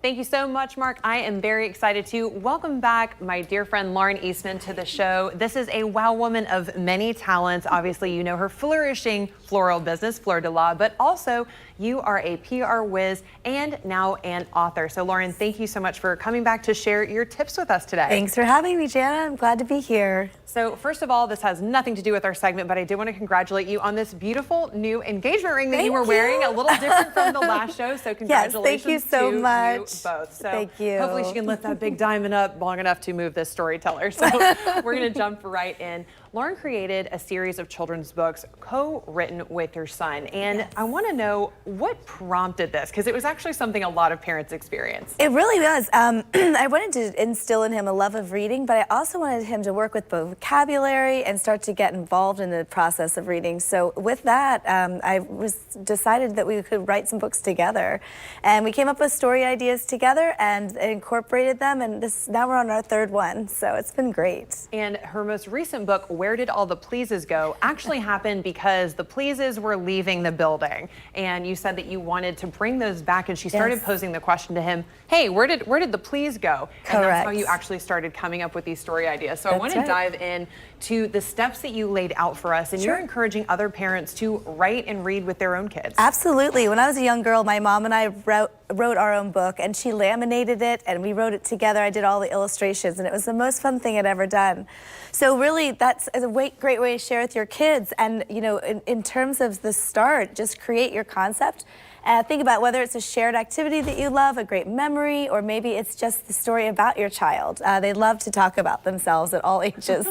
Thank you so much, Mark. I am very excited to welcome back my dear friend Lauren Eastman to the show. This is a wow woman of many talents. Obviously, you know her flourishing floral business, Fleur de La, but also you are a PR whiz and now an author. So Lauren, thank you so much for coming back to share your tips with us today. Thanks for having me, Jana. I'm glad to be here. So first of all, this has nothing to do with our segment, but I did want to congratulate you on this beautiful new engagement ring that you were wearing, a little different from the last show. So congratulations. Yes, thank you so much. Both. So thank you. Hopefully she can lift that big diamond up long enough to move this storyteller. So we're going to jump right in. Lauren created a series of children's books co-written with your son. And yes. I want to know what prompted this, because it was actually something a lot of parents experience. It really was. I wanted to instill in him a love of reading, but I also wanted him to work with vocabulary and start to get involved in the process of reading. So with that, I decided that we could write some books together. And we came up with story ideas together and incorporated them. And now we're on our third one. So it's been great. And her most recent book, Where Did All the Pleases Go, actually happened because the Pleases were leaving the building. And you said that you wanted to bring those back, and she started posing the question to him, hey, where did the please go? Correct. And that's how you actually started coming up with these story ideas. So I want to dive in to the steps that you laid out for us, and you're encouraging other parents to write and read with their own kids. Absolutely. When I was a young girl, my mom and I wrote our own book, and she laminated it and we wrote it together. I did all the illustrations, and it was the most fun thing I'd ever done. So really, that's a great way to share with your kids. And you know, in terms of the start, just create your concept. Think about whether it's a shared activity that you love, a great memory, or maybe it's just the story about your child. They love to talk about themselves at all ages.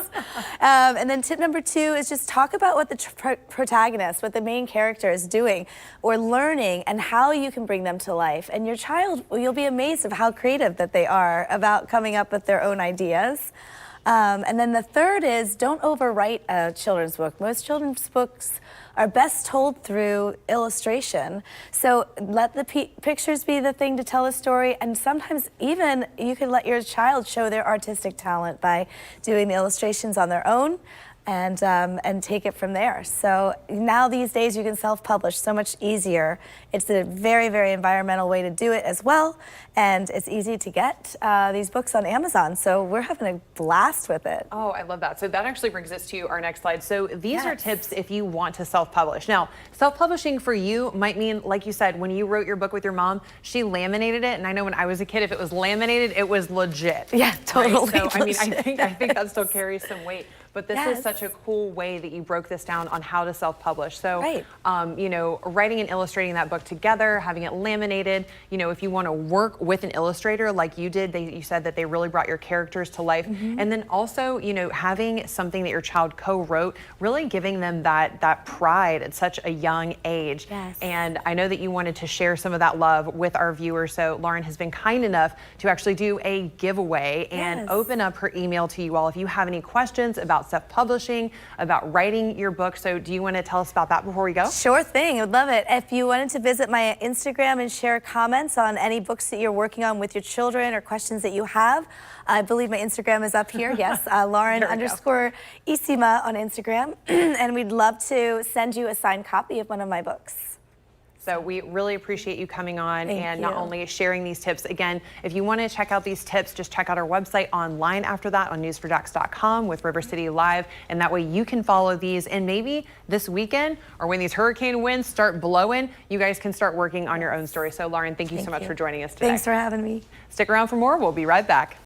And then tip number 2 is just talk about what the protagonist, what the main character is doing or learning, and how you can bring them to life. And your child, you'll be amazed of how creative that they are about coming up with their own ideas. And then the third is don't overwrite a children's book. Most children's books are best told through illustration. So let the pictures be the thing to tell a story, and sometimes even you can let your child show their artistic talent by doing the illustrations on their own. And take it from there. So now these days you can self-publish so much easier. It's a very, very environmental way to do it as well. And it's easy to get these books on Amazon. So we're having a blast with it. Oh, I love that. So that actually brings us to our next slide. So these are tips if you want to self-publish. Now, self-publishing for you might mean, like you said, when you wrote your book with your mom, she laminated it. And I know when I was a kid, if it was laminated, it was legit. Yeah, totally. So, I mean, I think that still carries some weight. But this is such a cool way that you broke this down on how to self-publish. So, you know, writing and illustrating that book together, having it laminated, you know, if you want to work with an illustrator like you did, you said that they really brought your characters to life. And then also, you know, having something that your child co-wrote, really giving them that pride at such a young age. And I know that you wanted to share some of that love with our viewers. So Lauren has been kind enough to actually do a giveaway and open up her email to you all if you have any questions about self-publishing, about writing your book. So do you want to tell us about that before we go? Sure thing. I would love it. If you wanted to visit my Instagram and share comments on any books that you're working on with your children or questions that you have, I believe my Instagram is up here. Yes, Lauren_Isima on Instagram. And we'd love to send you a signed copy of one of my books. So we really appreciate you coming on and not only sharing these tips. Again, if you want to check out these tips, just check out our website online after that on news4jax.com with River City Live. And that way you can follow these. And maybe this weekend or when these hurricane winds start blowing, you guys can start working on your own story. So Lauren, thank you so much for joining us today. Thanks for having me. Stick around for more. We'll be right back.